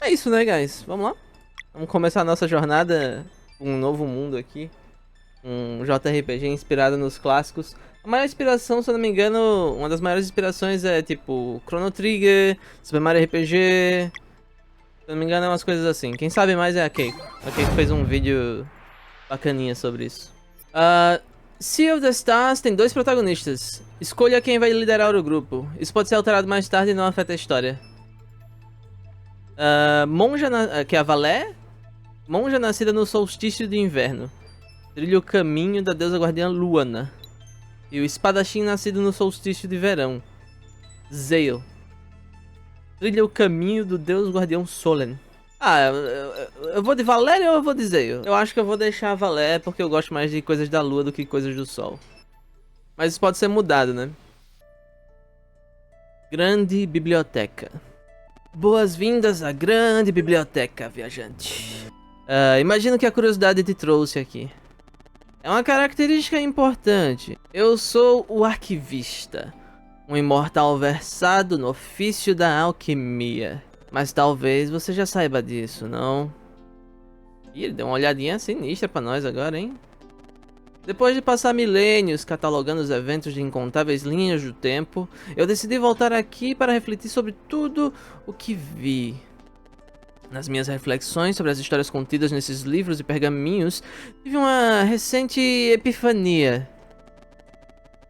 É isso, né, guys? Vamos lá. Vamos começar a nossa jornada com um novo mundo aqui. Um JRPG inspirado nos clássicos. A maior inspiração, se eu não me engano, uma das maiores inspirações é tipo Chrono Trigger, Super Mario RPG. Se eu não me engano, é umas coisas assim. Quem sabe mais é a Keiko. A Keiko fez um vídeo bacaninha sobre isso. Sea of the Stars tem dois protagonistas. Escolha quem vai liderar o grupo. Isso pode ser alterado mais tarde e não afeta a história. Que é a Valé. Monja nascida no solstício de inverno. Trilha o caminho da deusa guardiã Luana. E o espadachim nascido no solstício de verão. Zale. Trilha o caminho do deus guardião Solen. Eu vou de Valéria ou eu vou de Zale? Eu acho que eu vou deixar a Valé porque eu gosto mais de coisas da lua do que coisas do sol. Mas isso pode ser mudado, né? Grande biblioteca. Boas-vindas à grande biblioteca, viajante. Imagino que a curiosidade te trouxe aqui. É uma característica importante. Eu sou o arquivista, um imortal versado no ofício da alquimia. Mas talvez você já saiba disso, não? Ih, ele deu uma olhadinha sinistra pra nós agora, hein? Depois de passar milênios catalogando os eventos de incontáveis linhas do tempo, eu decidi voltar aqui para refletir sobre tudo o que vi. Nas minhas reflexões sobre as histórias contidas nesses livros e pergaminhos, tive uma recente epifania.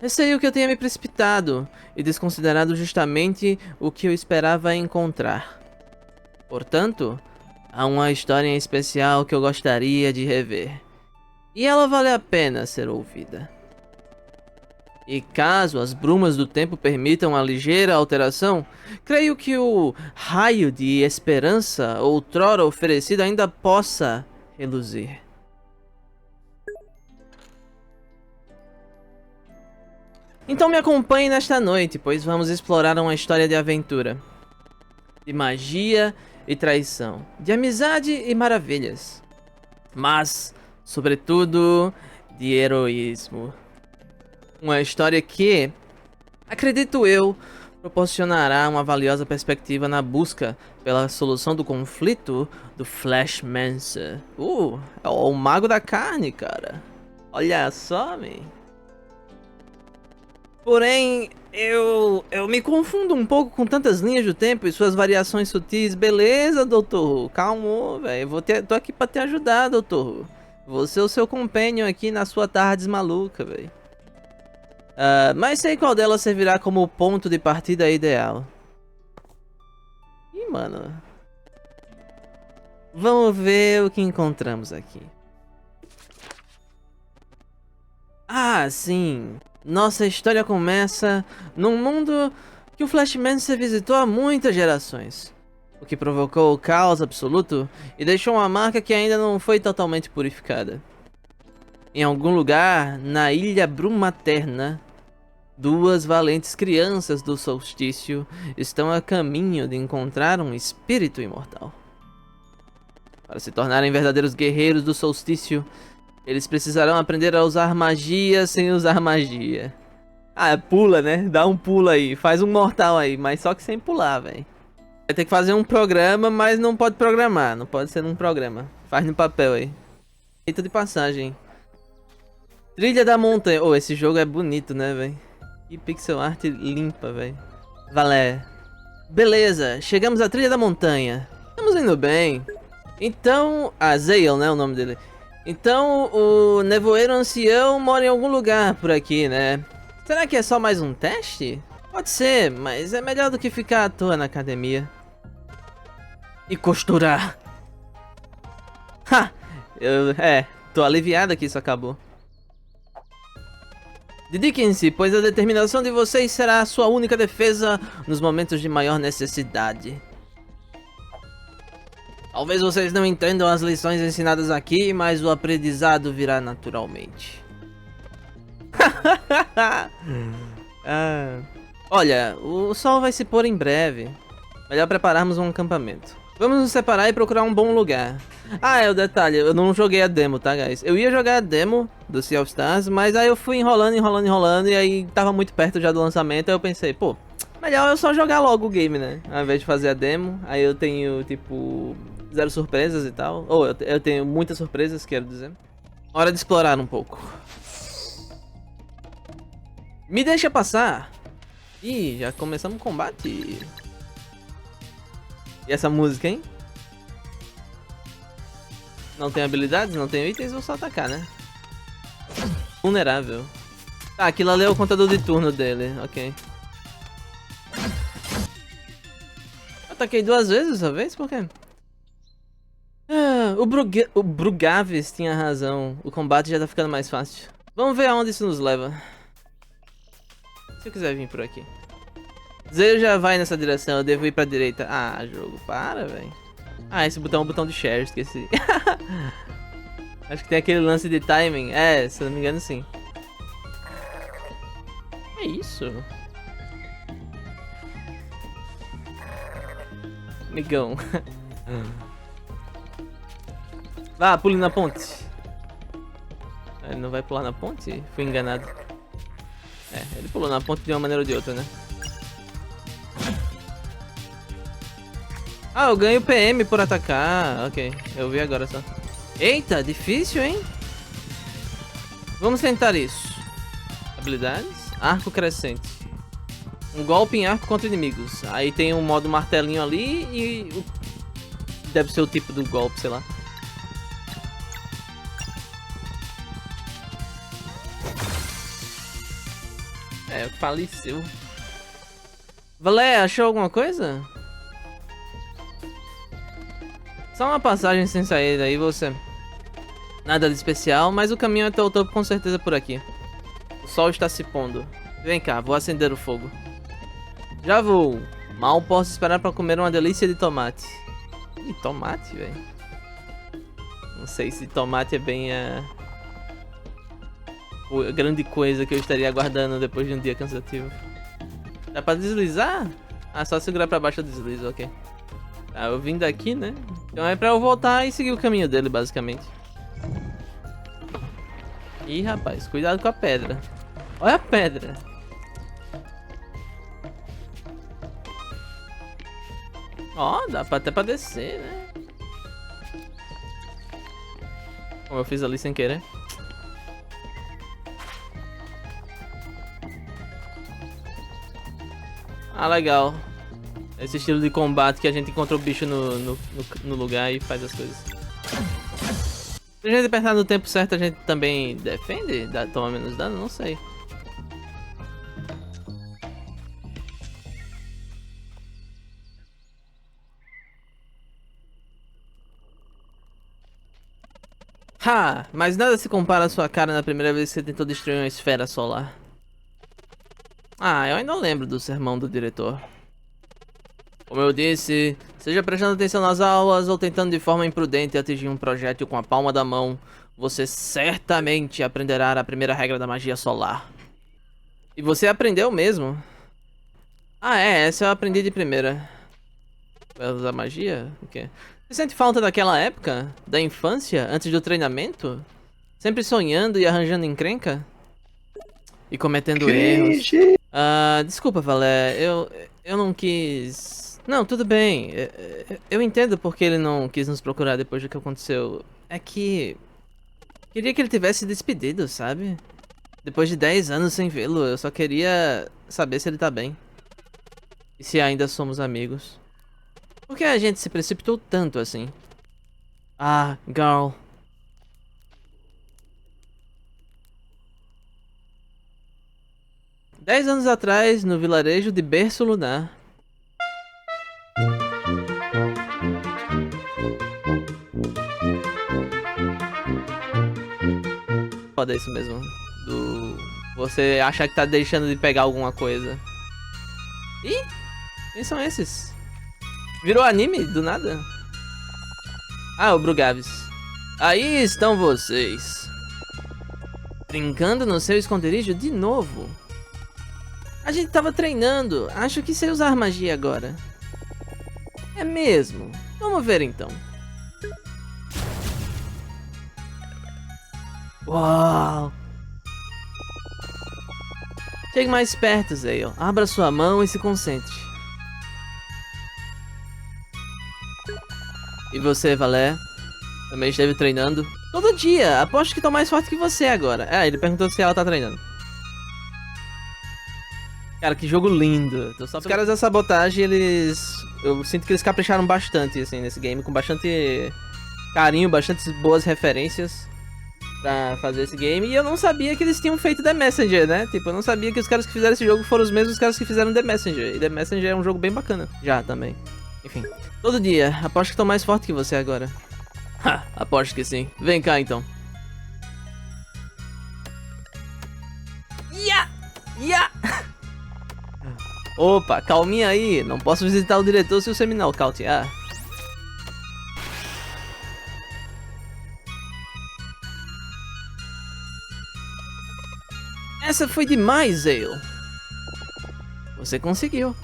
Receio que eu tenha me precipitado e desconsiderado justamente o que eu esperava encontrar. Portanto, há uma história em especial que eu gostaria de rever. E ela vale a pena ser ouvida. E caso as brumas do tempo permitam a ligeira alteração, creio que o raio de esperança outrora oferecido ainda possa reluzir. Então me acompanhe nesta noite, pois vamos explorar uma história de aventura, de magia e traição, de amizade e maravilhas, mas, sobretudo, de heroísmo. Uma história que, acredito eu, proporcionará uma valiosa perspectiva na busca pela solução do conflito do Flashmancer. É o mago da carne, cara. Olha só, man. Porém, eu me confundo um pouco com tantas linhas do tempo e suas variações sutis. Beleza, doutor? Calma, velho. Tô aqui pra te ajudar, doutor. Vou ser o seu companion aqui na sua tardes maluca, velho. Mas sei qual delas servirá como ponto de partida ideal. Ih, mano. Vamos ver o que encontramos aqui. Sim. Nossa história começa num mundo que o Flashmancer visitou há muitas gerações. O que provocou o caos absoluto e deixou uma marca que ainda não foi totalmente purificada. Em algum lugar, na Ilha Brumaterna, duas valentes crianças do solstício estão a caminho de encontrar um espírito imortal. Para se tornarem verdadeiros guerreiros do solstício, eles precisarão aprender a usar magia sem usar magia. Pula, né? Dá um pulo aí, faz um mortal aí, mas só que sem pular, velho. Vai ter que fazer um programa, mas não pode programar, não pode ser num programa. Faz no papel aí. Rito de passagem. Trilha da montanha. Esse jogo é bonito, né, velho? Que pixel art limpa, velho. Valé. Beleza, chegamos à trilha da montanha. Estamos indo bem. Então... Zale, né, o nome dele. Então, o nevoeiro ancião mora em algum lugar por aqui, né? Será que é só mais um teste? Pode ser, mas é melhor do que ficar à toa na academia. E costurar. Tô aliviado que isso acabou. Dediquem-se, pois a determinação de vocês será a sua única defesa nos momentos de maior necessidade. Talvez vocês não entendam as lições ensinadas aqui, mas o aprendizado virá naturalmente. Olha, o sol vai se pôr em breve. Melhor prepararmos um acampamento. Vamos nos separar e procurar um bom lugar. É o detalhe, eu não joguei a demo, tá, guys? Eu ia jogar a demo do Sea of Stars, mas aí eu fui enrolando, e aí tava muito perto já do lançamento, aí eu pensei, pô, Melhor eu só jogar logo o game, né? Ao invés de fazer a demo. Aí eu tenho, tipo, 0 surpresas e tal. Ou eu tenho muitas surpresas, quero dizer. Hora de explorar um pouco. Me deixa passar. Ih, já começamos o combate. E essa música, hein? Não tenho habilidades, não tenho itens, vou só atacar, né? Vulnerável. Tá, aquilo ali é o contador de turno dele, ok. Ataquei 2 vezes dessa vez, por quê? Ah, o Brugaves tinha razão, o combate já tá ficando mais fácil. Vamos ver aonde isso nos leva. Se eu quiser vir por aqui. Zé já vai nessa direção, eu devo ir pra direita. Ah, jogo, para, velho. Ah, esse botão é o botão de share, esqueci. Acho que tem aquele lance de timing. É, se eu não me engano, sim. É isso? Amigão. Vá, pule na ponte. Ele não vai pular na ponte? Fui enganado. É, ele pulou na ponte de uma maneira ou de outra, né? Ah, eu ganho PM por atacar. Ok, eu vi agora só. Eita, difícil, hein? Vamos tentar isso. Habilidades. Arco crescente. Um golpe em arco contra inimigos. Aí tem um modo martelinho ali e... deve ser o tipo do golpe, sei lá. É, faleceu. Valé, achou alguma coisa? Só uma passagem sem saída aí, você. Nada de especial, mas o caminho até o topo com certeza por aqui. O sol está se pondo. Vem cá, vou acender o fogo. Já vou. Mal posso esperar para comer uma delícia de tomate. Ih, tomate, velho. Não sei se tomate é bem a grande coisa que eu estaria aguardando depois de um dia cansativo. Dá pra deslizar? Ah, só segurar pra baixo eu deslizo, ok. Tá, eu vim daqui, né? Então é pra eu voltar e seguir o caminho dele, basicamente. Ih, rapaz, cuidado com a pedra. Olha a pedra. Ó, dá até pra descer, né? Como eu fiz ali sem querer. Ah, legal. Esse estilo de combate que a gente encontra o bicho no lugar e faz as coisas. Se a gente apertar no tempo certo, a gente também defende? Toma menos dano? Não sei. Ha! Mas nada se compara à sua cara na primeira vez que você tentou destruir uma esfera solar. Ah, eu ainda lembro do sermão do diretor. Como eu disse, seja prestando atenção nas aulas ou tentando de forma imprudente atingir um projétil com a palma da mão, você certamente aprenderá a primeira regra da magia solar. E você aprendeu mesmo? Ah, é, essa eu aprendi de primeira. Vai usar magia? O quê? Você sente falta daquela época? Da infância? Antes do treinamento? Sempre sonhando e arranjando encrenca? E cometendo erros? Ah, desculpa, Valé, eu não quis... Não, tudo bem. Eu entendo porque ele não quis nos procurar depois do que aconteceu. É que... queria que ele tivesse despedido, sabe? Depois de 10 anos sem vê-lo, eu só queria saber se ele tá bem. E se ainda somos amigos. Por que a gente se precipitou tanto assim? Ah, Garl. Dez anos atrás, no vilarejo de Berço Lunar. Foda isso mesmo. Você achar que tá deixando de pegar alguma coisa. Ih, quem são esses? Virou anime do nada? Ah, o Brugaves. Aí estão vocês. Brincando no seu esconderijo de novo. A gente tava treinando. Acho que sei usar magia agora. É mesmo? Vamos ver então. Uau! Chegue mais perto, Zale. Abra sua mão e se concentre. E você, Valé? Também esteve treinando? Todo dia. Aposto que tô mais forte que você agora. Ele perguntou se ela tá treinando. Cara, que jogo lindo. Os caras da sabotagem, eu sinto que eles capricharam bastante, assim, nesse game. Com bastante carinho, bastante boas referências pra fazer esse game. E eu não sabia que eles tinham feito The Messenger, né? Tipo, eu não sabia que os caras que fizeram esse jogo foram os mesmos caras que fizeram The Messenger. E The Messenger é um jogo bem bacana. Já, também. Enfim. Todo dia. Aposto que tô mais forte que você agora. Ha, aposto que sim. Vem cá, então. Opa, calminha aí. Não posso visitar o diretor se você me nocautear. Essa foi demais, Zale. Você conseguiu.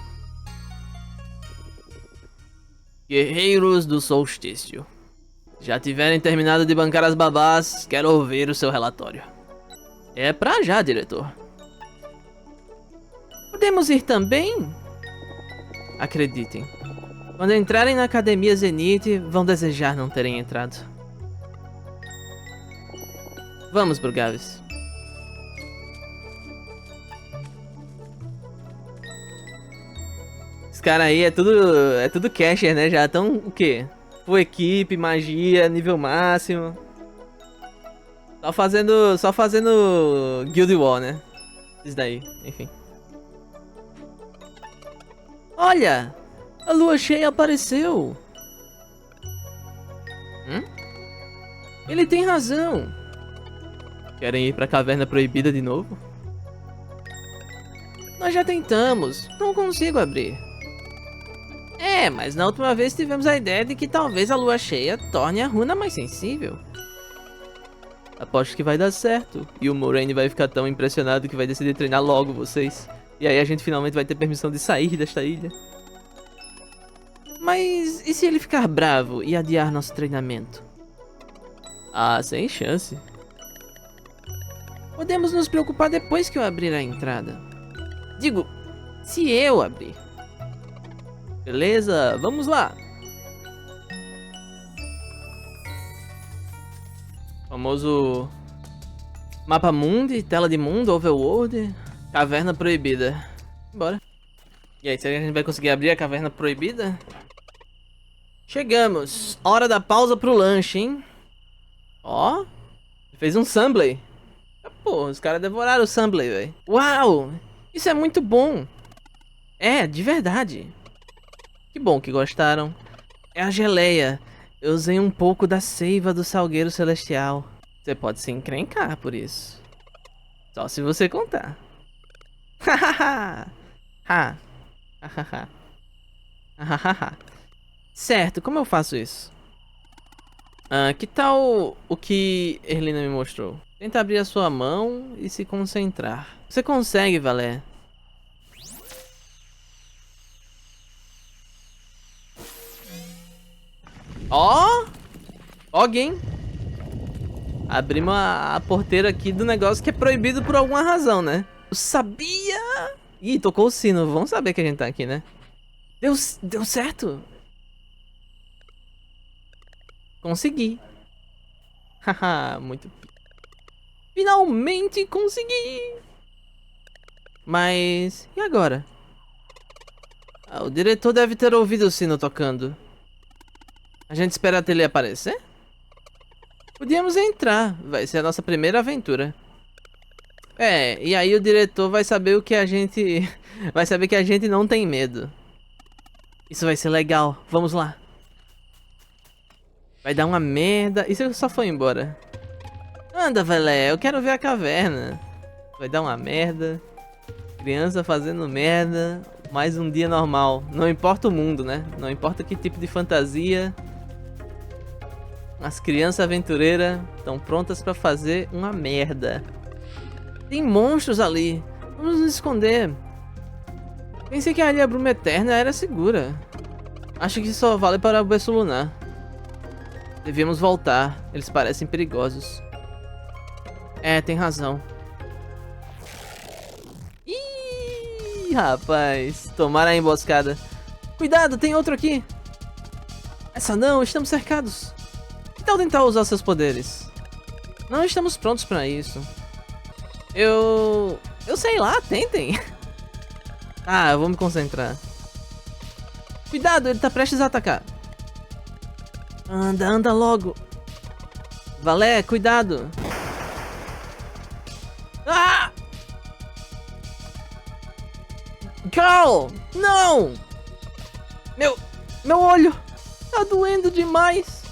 Guerreiros do Solstício. Já tiverem terminado de bancar as babás, quero ouvir o seu relatório. É pra já, diretor. Podemos ir também? Acreditem. Quando entrarem na Academia Zenith, vão desejar não terem entrado. Vamos, Brugavis. Esse cara aí é tudo casher, né? Já estão o quê? Full equipe, magia, nível máximo. Só fazendo Guild War, né? Isso daí, enfim. Olha! A lua cheia apareceu! Ele tem razão! Querem ir pra Caverna Proibida de novo? Nós já tentamos, não consigo abrir. Mas na última vez tivemos a ideia de que talvez a lua cheia torne a runa mais sensível. Aposto que vai dar certo, e o Moraine vai ficar tão impressionado que vai decidir treinar logo vocês. E aí a gente finalmente vai ter permissão de sair desta ilha. Mas e se ele ficar bravo e adiar nosso treinamento? Ah, sem chance. Podemos nos preocupar depois que eu abrir a entrada. Digo, se eu abrir. Beleza, vamos lá. Famoso mapa mundi, tela de mundo, overworld, caverna proibida. Bora. E aí, será que a gente vai conseguir abrir a caverna proibida? Chegamos. Hora da pausa pro lanche, hein? Ó, fez um Sunblade. Pô, os caras devoraram o Sunblade, velho. Uau, isso é muito bom. De verdade. Que bom que gostaram. É a geleia. Eu usei um pouco da seiva do Salgueiro Celestial. Você pode se encrencar por isso. Só se você contar. Certo, como eu faço isso? Que tal o que Erlina me mostrou? Tenta abrir a sua mão e se concentrar. Você consegue, Valé. Alguém. Abrimos a porteira aqui do negócio que é proibido por alguma razão, né? Eu sabia! Ih, tocou o sino. Vamos saber que a gente tá aqui, né? Deu certo. Consegui. Haha, muito. Finalmente consegui! Mas... e agora? O diretor deve ter ouvido o sino tocando. A gente espera até ele aparecer? Podíamos entrar, vai ser a nossa primeira aventura. E aí o diretor vai saber o que a gente... vai saber que a gente não tem medo. Isso vai ser legal, vamos lá. Vai dar uma merda... e se eu só for embora? Anda, velé, eu quero ver a caverna. Vai dar uma merda. Criança fazendo merda. Mais um dia normal. Não importa o mundo, né? Não importa que tipo de fantasia. As crianças aventureiras estão prontas pra fazer uma merda. Tem monstros ali. Vamos nos esconder. Pensei que a Ilha Bruma Eterna era segura. Acho que só vale para o berço lunar. Devíamos voltar. Eles parecem perigosos. Tem razão. Ih! Ih, rapaz. Tomaram a emboscada. Cuidado, tem outro aqui. Essa não, estamos cercados. Que tal tentar usar seus poderes? Não estamos prontos pra isso. Eu sei lá, tentem. Ah, eu vou me concentrar. Cuidado, ele tá prestes a atacar. Anda logo. Valé, cuidado. Ah! Carl, não! Meu olho tá doendo demais.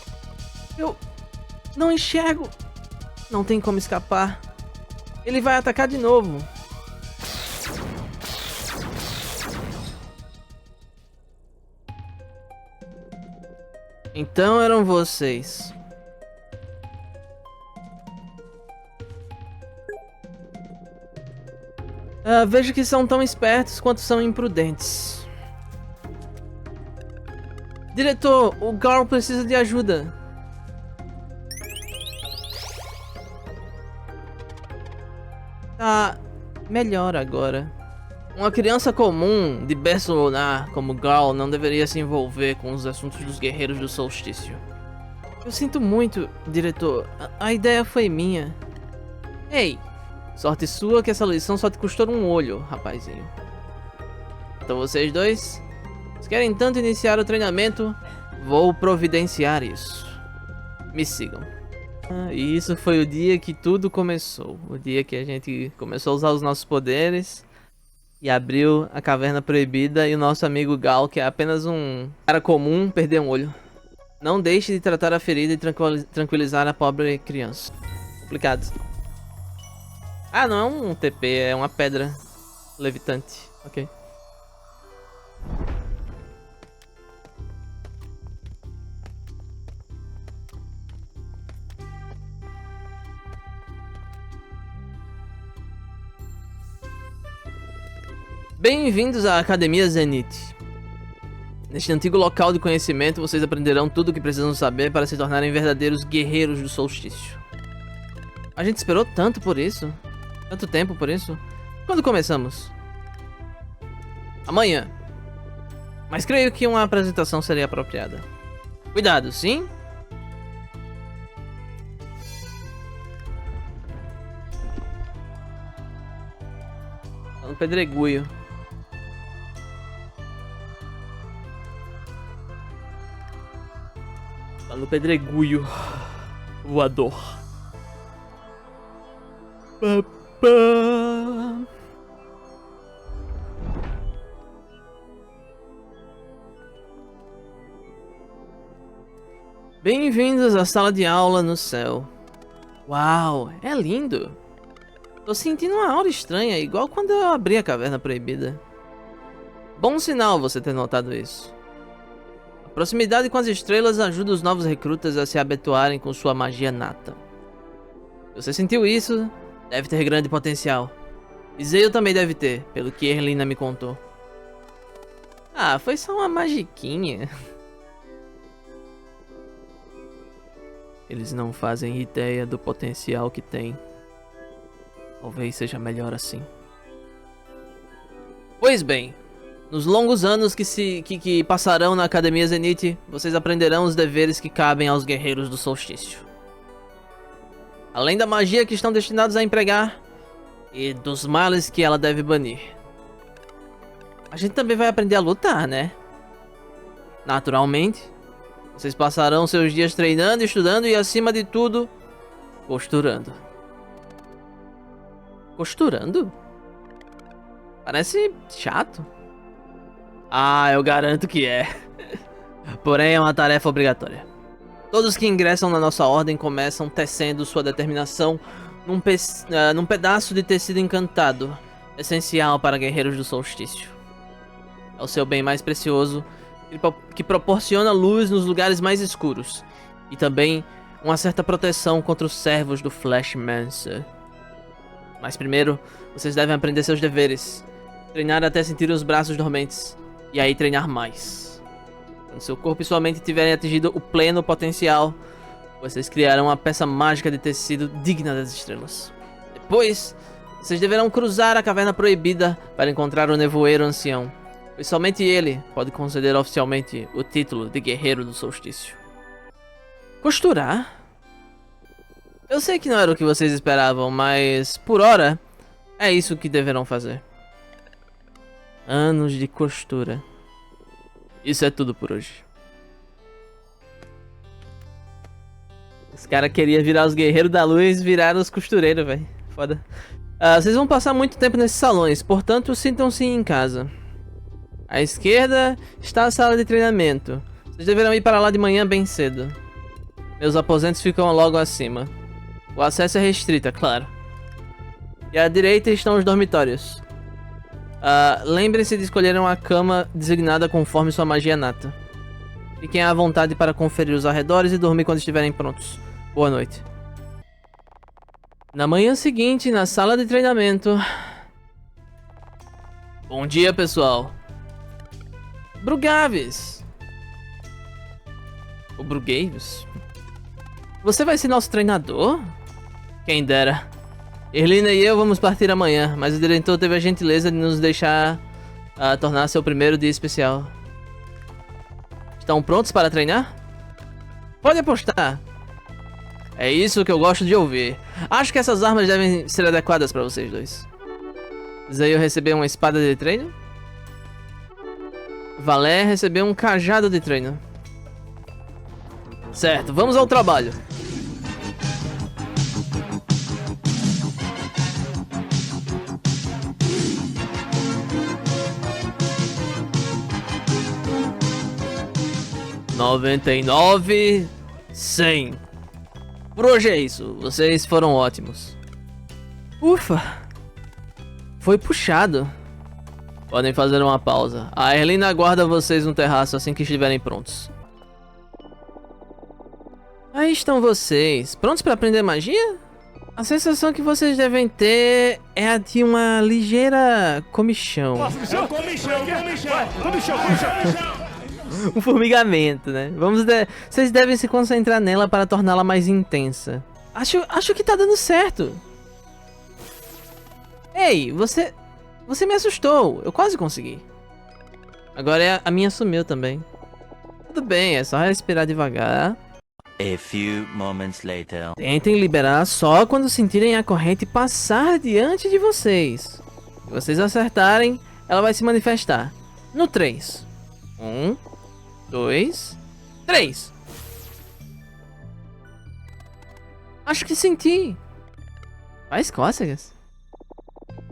Eu não enxergo. Não tem como escapar. Ele vai atacar de novo. Então eram vocês. Vejo que são tão espertos quanto são imprudentes. Diretor, o Carl precisa de ajuda. Tá melhor agora. Uma criança comum, de berço lunar, como Carl, não deveria se envolver com os assuntos dos guerreiros do solstício. Eu sinto muito, diretor. A ideia foi minha. Ei, sorte sua que essa lição só te custou um olho, rapazinho. Então vocês dois, se querem tanto iniciar o treinamento, vou providenciar isso. Me sigam. E isso foi o dia que tudo começou. O dia que a gente começou a usar os nossos poderes e abriu a caverna proibida, e o nosso amigo Gal, que é apenas um cara comum, perdeu um olho. Não deixe de tratar a ferida e tranquilizar a pobre criança. Complicado. Ah, não é um TP, é uma pedra levitante. Ok. Bem-vindos à Academia Zenith. Neste antigo local de conhecimento, vocês aprenderão tudo o que precisam saber para se tornarem verdadeiros guerreiros do solstício. A gente esperou tanto por isso. Tanto tempo por isso. Quando começamos? Amanhã. Mas creio que uma apresentação seria apropriada. Cuidado, sim? Tá no pedregulho. Tá no pedregulho voador. Bem-vindos à sala de aula no céu. Uau, é lindo. Tô sentindo uma aura estranha, igual quando eu abri a caverna proibida. Bom sinal você ter notado isso. A proximidade com as estrelas ajuda os novos recrutas a se habituarem com sua magia nata. Se você sentiu isso, deve ter grande potencial. Iseo também deve ter, pelo que Erlina me contou. Ah, foi só uma magiquinha. Eles não fazem ideia do potencial que tem. Talvez seja melhor assim. Pois bem, nos longos anos que passarão na Academia Zenith, vocês aprenderão os deveres que cabem aos guerreiros do solstício. Além da magia que estão destinados a empregar, e dos males que ela deve banir. A gente também vai aprender a lutar, né? Naturalmente, vocês passarão seus dias treinando, estudando e, acima de tudo, costurando. Costurando? Parece chato. Ah, eu garanto que é. Porém, é uma tarefa obrigatória. Todos que ingressam na nossa ordem começam tecendo sua determinação num pedaço de tecido encantado, essencial para guerreiros do solstício. É o seu bem mais precioso, que proporciona luz nos lugares mais escuros, e também uma certa proteção contra os servos do Flashmancer. Mas primeiro, vocês devem aprender seus deveres, treinar até sentir os braços dormentes, e aí treinar mais. Quando seu corpo e sua mente tiverem atingido o pleno potencial, vocês criarão uma peça mágica de tecido digna das estrelas. Depois, Vocês deverão cruzar a Caverna Proibida para encontrar o Nevoeiro Ancião, pois somente ele pode conceder oficialmente o título de Guerreiro do Solstício. Costurar? Eu sei que não era o que vocês esperavam, mas por hora é isso que deverão fazer. Anos de costura. Isso é tudo por hoje. Os caras queriam virar os guerreiros da luz, viraram os costureiros, velho. Foda. Vocês vão passar muito tempo nesses salões, portanto sintam-se em casa. À esquerda está a sala de treinamento. Vocês deverão ir para lá de manhã bem cedo. Meus aposentos ficam logo acima. O acesso é restrito, é claro. E à direita estão os dormitórios. Lembrem-se de escolher uma cama designada conforme sua magia nata. Fiquem à vontade para conferir os arredores e dormir quando estiverem prontos. Boa noite. Na manhã seguinte, na sala de treinamento... Bom dia, pessoal. Brugaves. O Brugaves? Você vai ser nosso treinador? Quem dera. Erlina e eu vamos partir amanhã, mas o diretor teve a gentileza de nos deixar tornar seu primeiro dia especial. Estão prontos para treinar? Pode apostar. É isso que eu gosto de ouvir. Acho que essas armas devem ser adequadas para vocês dois. Zael recebeu uma espada de treino. Valé recebeu um cajado de treino. Certo, vamos ao trabalho. $99, 100. Por hoje é isso. Vocês foram ótimos. Ufa. Foi puxado. Podem fazer uma pausa. A Erlina aguarda vocês no terraço assim que estiverem prontos. Aí estão vocês. Prontos para aprender magia? A sensação que vocês devem ter é a de uma ligeira comichão. Comichão. Um formigamento, né? Vocês devem se concentrar nela para torná-la mais intensa. Acho que tá dando certo. Ei, você me assustou. Eu quase consegui. Agora a minha sumiu também. Tudo bem, é só respirar devagar. A few moments later. Tentem liberar só quando sentirem a corrente passar diante de vocês. Se vocês acertarem, ela vai se manifestar. No 3. 1, 2, 3. Acho que senti. Faz cócegas.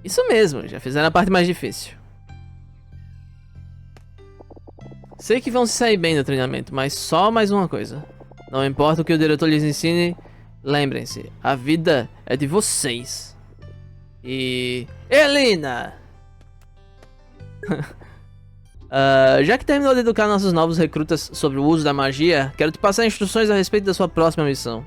Isso mesmo, já fizeram a parte mais difícil. Sei que vão se sair bem no treinamento, mas só mais uma coisa. Não importa o que o diretor lhes ensine, lembrem-se, a vida é de vocês. E... Erlina! Já que terminou de educar nossos novos recrutas sobre o uso da magia, quero te passar instruções a respeito da sua próxima missão.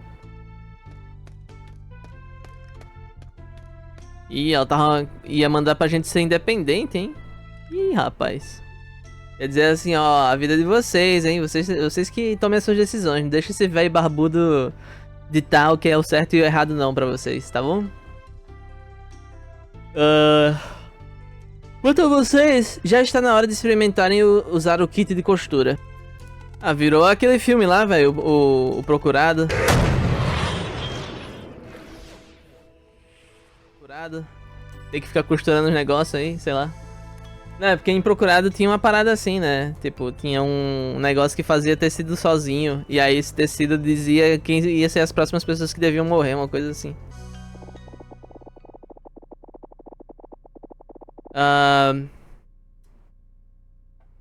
Ih, ela ia mandar pra gente ser independente, hein? Ih, rapaz. Quer dizer assim, ó, a vida de vocês, hein? Vocês que tomem as suas decisões. Não deixa esse velho barbudo ditar o que é o certo e o errado não pra vocês, tá bom? Quanto a vocês, já está na hora de experimentarem usar o kit de costura. Virou aquele filme lá, velho, o Procurado. Tem que ficar costurando os negócios aí, sei lá. Não, é porque em Procurado tinha uma parada assim, né? Tipo, tinha um negócio que fazia tecido sozinho. E aí esse tecido dizia quem ia ser as próximas pessoas que deviam morrer, uma coisa assim.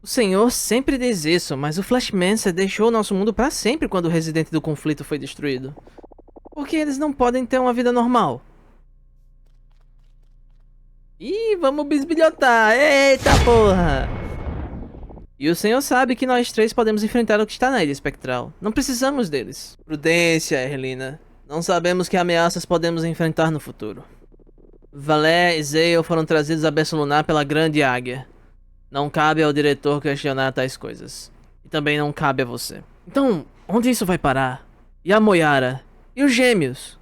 O senhor sempre diz isso, mas o Flashmancer deixou o nosso mundo pra sempre quando o Residente do Conflito foi destruído. Por que eles não podem ter uma vida normal? Ih, vamos bisbilhotar. Eita porra! E o senhor sabe que nós três podemos enfrentar o que está na ilha espectral. Não precisamos deles. Prudência, Erlina. Não sabemos que ameaças podemos enfrentar no futuro. Valé e Zael foram trazidos a berço lunar pela Grande Águia. Não cabe ao diretor questionar tais coisas. E também não cabe a você. Então, onde isso vai parar? E a Moyara? E os gêmeos?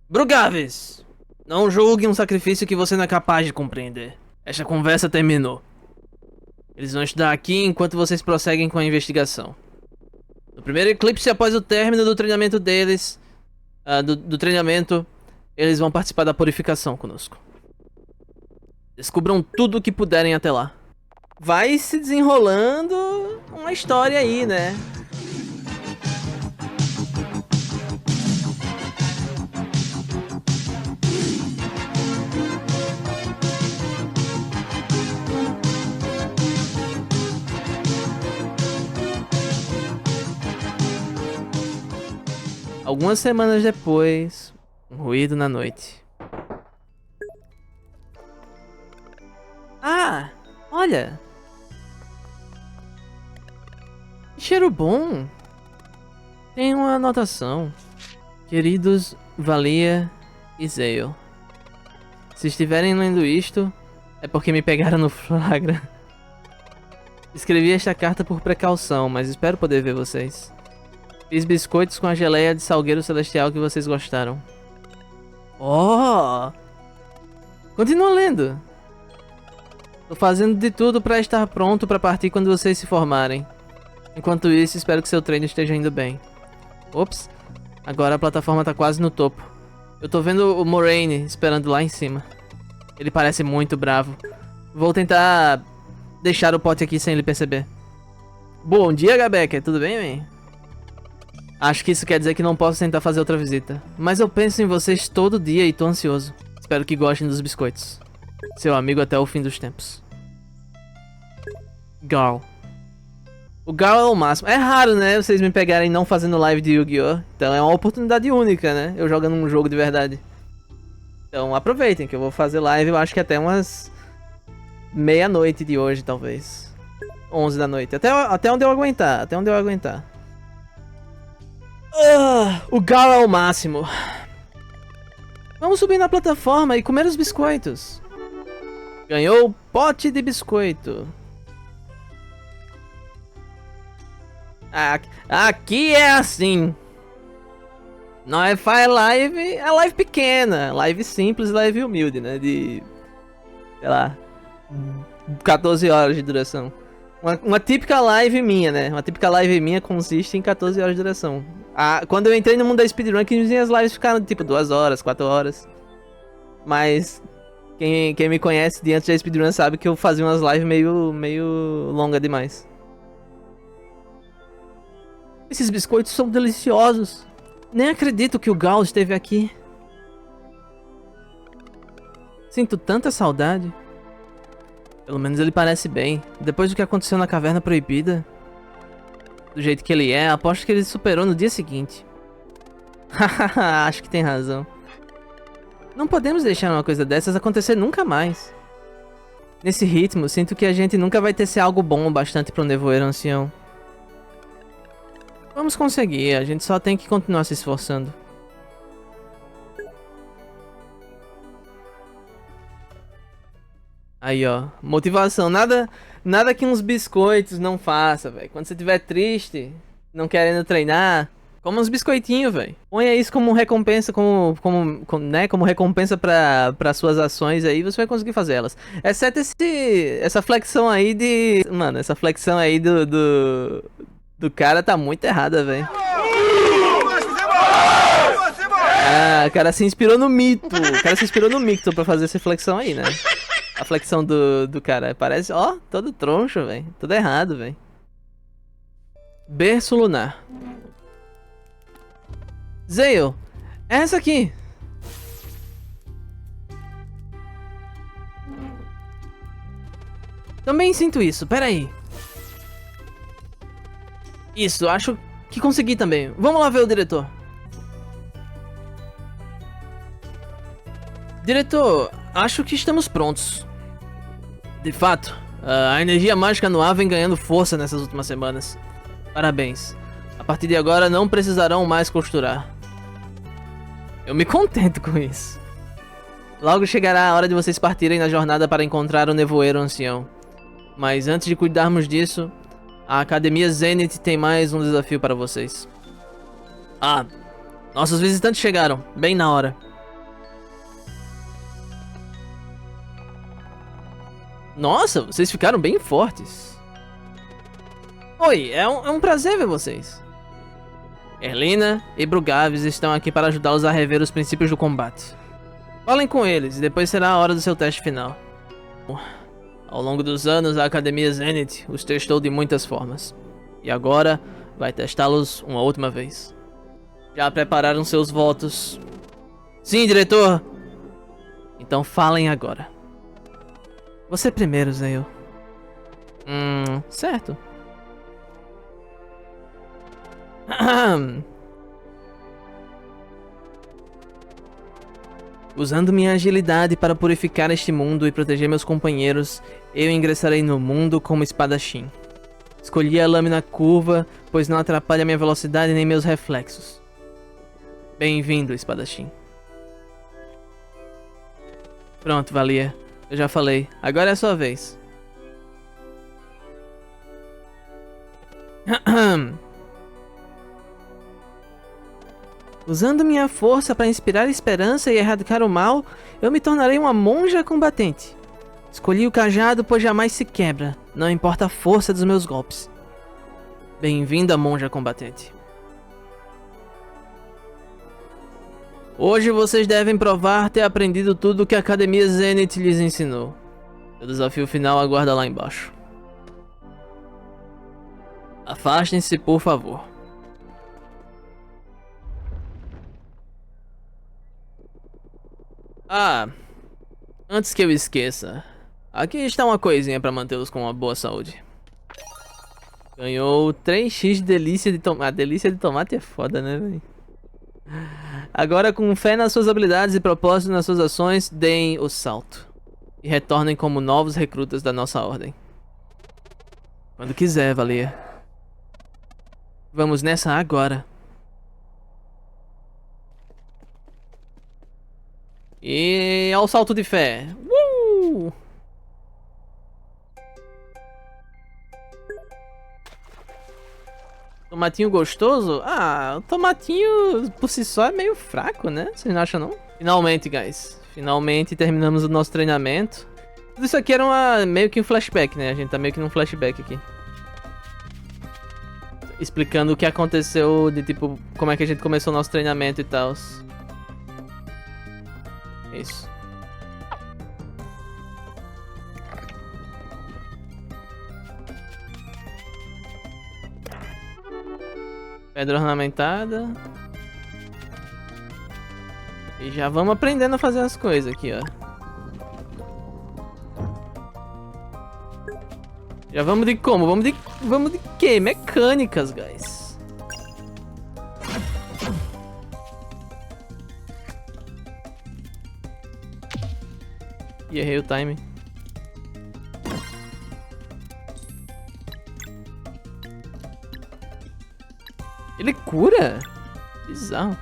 Brugaves! Não julgue um sacrifício que você não é capaz de compreender. Esta conversa terminou. Eles vão estudar aqui enquanto vocês prosseguem com a investigação. No primeiro eclipse, após o término do treinamento deles... do treinamento, eles vão participar da purificação conosco. Descubram tudo o que puderem até lá. Vai se desenrolando uma história aí, né? Algumas semanas depois, um ruído na noite. Ah, olha! Que cheiro bom! Tem uma anotação. Queridos Valia e Zale. Se estiverem lendo isto, é porque me pegaram no flagra. Escrevi esta carta por precaução, mas espero poder ver vocês. Fiz biscoitos com a geleia de salgueiro celestial que vocês gostaram. Oh! Continua lendo. Tô fazendo de tudo pra estar pronto pra partir quando vocês se formarem. Enquanto isso, espero que seu treino esteja indo bem. Ops. Agora a plataforma tá quase no topo. Eu tô vendo o Moraine esperando lá em cima. Ele parece muito bravo. Vou tentar deixar o pote aqui sem ele perceber. Bom dia, Gabecker. Tudo bem, man? Acho que isso quer dizer que não posso tentar fazer outra visita. Mas eu penso em vocês todo dia e tô ansioso. Espero que gostem dos biscoitos. Seu amigo até o fim dos tempos. Garl. O Garl é o máximo. É raro, né? Vocês me pegarem não fazendo live de Yu-Gi-Oh! Então é uma oportunidade única, né? Eu jogando um jogo de verdade. Então aproveitem que eu vou fazer live, eu acho que até umas... meia-noite de hoje, talvez. 11 da noite. Até onde eu aguentar. Até onde eu aguentar. O Garl é o máximo. Vamos subir na plataforma e comer os biscoitos. Ganhou o pote de biscoito. Aqui é assim. Nós faz live, é live pequena, live simples, live humilde, né? De, sei lá, 14 horas de duração. Uma típica live minha, né? Uma típica live minha consiste em 14 horas de duração. Quando eu entrei no mundo da speedrun, as lives ficaram tipo 2 horas, 4 horas. Mas quem me conhece de antes da speedrun sabe que eu fazia umas lives meio longa demais. Esses biscoitos são deliciosos. Nem acredito que o Garl esteve aqui. Sinto tanta saudade. Pelo menos ele parece bem. Depois do que aconteceu na Caverna Proibida. Do jeito que ele é, aposto que ele superou no dia seguinte. Hahaha, acho que tem razão. Não podemos deixar uma coisa dessas acontecer nunca mais. Nesse ritmo, sinto que a gente nunca vai ter ser algo bom o bastante para um nevoeiro ancião. Vamos conseguir, a gente só tem que continuar se esforçando. Aí, ó, motivação, nada que uns biscoitos não faça, velho. Quando você estiver triste, não querendo treinar, coma uns biscoitinhos, velho. Ponha isso como recompensa, como recompensa para suas ações aí, você vai conseguir fazer elas. Exceto essa flexão aí de... Mano, essa flexão aí do cara tá muito errada, velho. O cara se inspirou no mito. O cara se inspirou no mito pra fazer essa flexão aí, né? A flexão do cara. Parece, ó, todo troncho, velho. Tudo errado, velho. Berço lunar. Zale, é essa aqui. Também sinto isso, pera aí. Isso, acho que consegui também. Vamos lá ver o diretor. Diretor, acho que estamos prontos. De fato, a energia mágica no ar vem ganhando força nessas últimas semanas. Parabéns. A partir de agora não precisarão mais costurar. Eu me contento com isso. Logo chegará a hora de vocês partirem na jornada para encontrar o nevoeiro ancião. Mas antes de cuidarmos disso, a Academia Zenith tem mais um desafio para vocês. Nossos visitantes chegaram, bem na hora. Nossa, vocês ficaram bem fortes. Oi, é um prazer ver vocês. Erlina e Brugaves estão aqui para ajudá-los a rever os princípios do combate. Falem com eles e depois será a hora do seu teste final. Ao longo dos anos, a Academia Zenith os testou de muitas formas. E agora vai testá-los uma última vez. Já prepararam seus votos? Sim, diretor! Então falem agora. Você primeiro, Zale. Certo. Usando minha agilidade para purificar este mundo e proteger meus companheiros, eu ingressarei no mundo como espadachim. Escolhi a lâmina curva, pois não atrapalha minha velocidade nem meus reflexos. Bem-vindo, espadachim. Pronto, Valia. Eu já falei. Agora é a sua vez. Usando minha força para inspirar esperança e erradicar o mal, eu me tornarei uma monja combatente. Escolhi o cajado, pois jamais se quebra, não importa a força dos meus golpes. Bem-vinda, monja combatente. Hoje vocês devem provar ter aprendido tudo o que a Academia Zenith lhes ensinou. O desafio final aguarda lá embaixo. Afastem-se, por favor. Antes que eu esqueça, aqui está uma coisinha para mantê-los com uma boa saúde. Ganhou 3x de delícia de tomate. A delícia de tomate é foda, né, velho? Agora, com fé nas suas habilidades e propósito nas suas ações, deem o salto. E retornem como novos recrutas da nossa ordem. Quando quiser, Valia. Vamos nessa agora. E ao salto de fé. Tomatinho gostoso? O tomatinho por si só é meio fraco, né? Vocês não acham, não? Finalmente, guys. Finalmente terminamos o nosso treinamento. Tudo isso aqui era meio que um flashback, né? A gente tá meio que num flashback aqui. Explicando o que aconteceu de tipo, como é que a gente começou o nosso treinamento e tal. Isso. Pedra ornamentada. E já vamos aprendendo a fazer as coisas aqui, ó. Já vamos de como? Vamos de quê? Mecânicas, guys. E errei o time. Ele cura? Bizarro.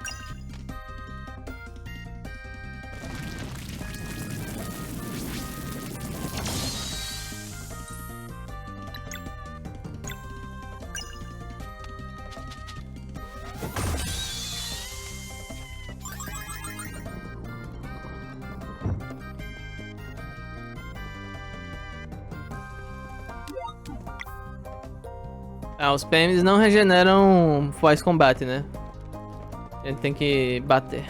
Os PMs não regeneram voice combate, né? A gente tem que bater.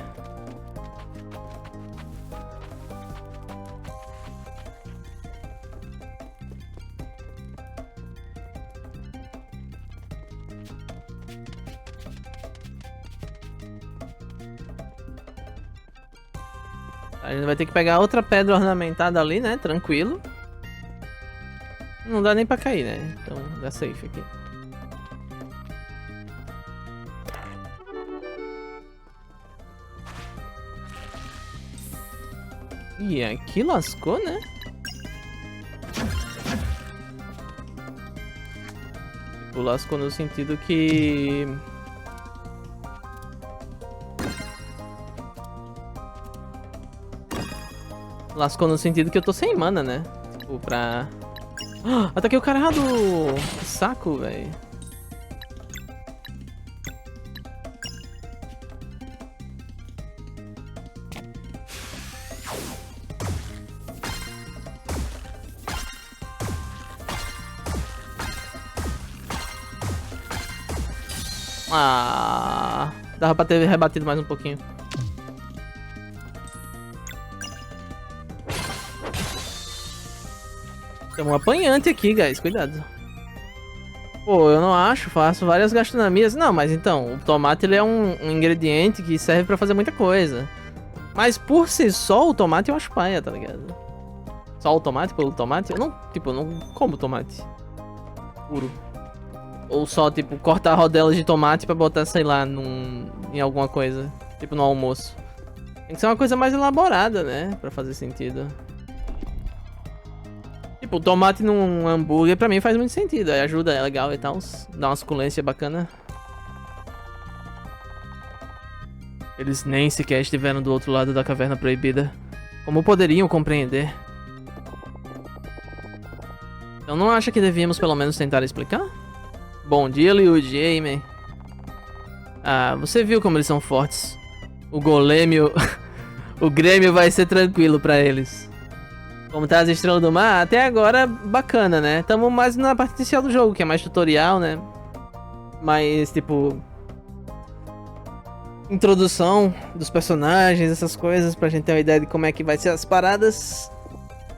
A gente vai ter que pegar outra pedra ornamentada ali, né? Tranquilo. Não dá nem pra cair, né? Então dá safe aqui. E aqui lascou, né? Tipo, lascou no sentido que... Lascou no sentido que eu tô sem mana, né? Tipo, pra... Ataquei o cara errado! Que saco, velho. Ah, dava pra ter rebatido mais um pouquinho. Tem um apanhante aqui, guys. Cuidado. Pô, eu não acho. Faço várias gastronomias. Não, mas então, o tomate ele é um ingrediente que serve pra fazer muita coisa. Mas por si só, o tomate eu acho paia, tá ligado? Só o tomate pelo tomate? Eu não, tipo, eu não como tomate puro. Ou só, tipo, cortar rodelas de tomate pra botar, sei lá, em alguma coisa. Tipo, no almoço. Tem que ser uma coisa mais elaborada, né? Pra fazer sentido. Tipo, o tomate num hambúrguer pra mim faz muito sentido. Aí ajuda, é legal e tal. Dá uma suculência bacana. Eles nem sequer estiveram do outro lado da caverna proibida. Como poderiam compreender? Então não acha que devíamos pelo menos tentar explicar? Bom dia, Liu Jie. Ah, você viu como eles são fortes. O Golêmio... o Grêmio vai ser tranquilo pra eles. Como tá as estrelas do mar, até agora bacana, né? Tamo mais na parte inicial do jogo, que é mais tutorial, né? Mas, tipo... introdução dos personagens, essas coisas, pra gente ter uma ideia de como é que vai ser as paradas.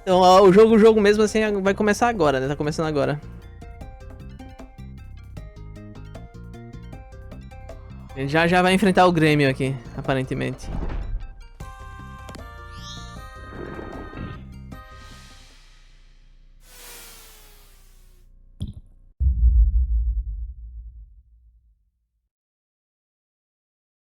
Então, ó, o jogo mesmo assim vai começar agora, né? Tá começando agora. Ele já vai enfrentar o Grêmio aqui, aparentemente.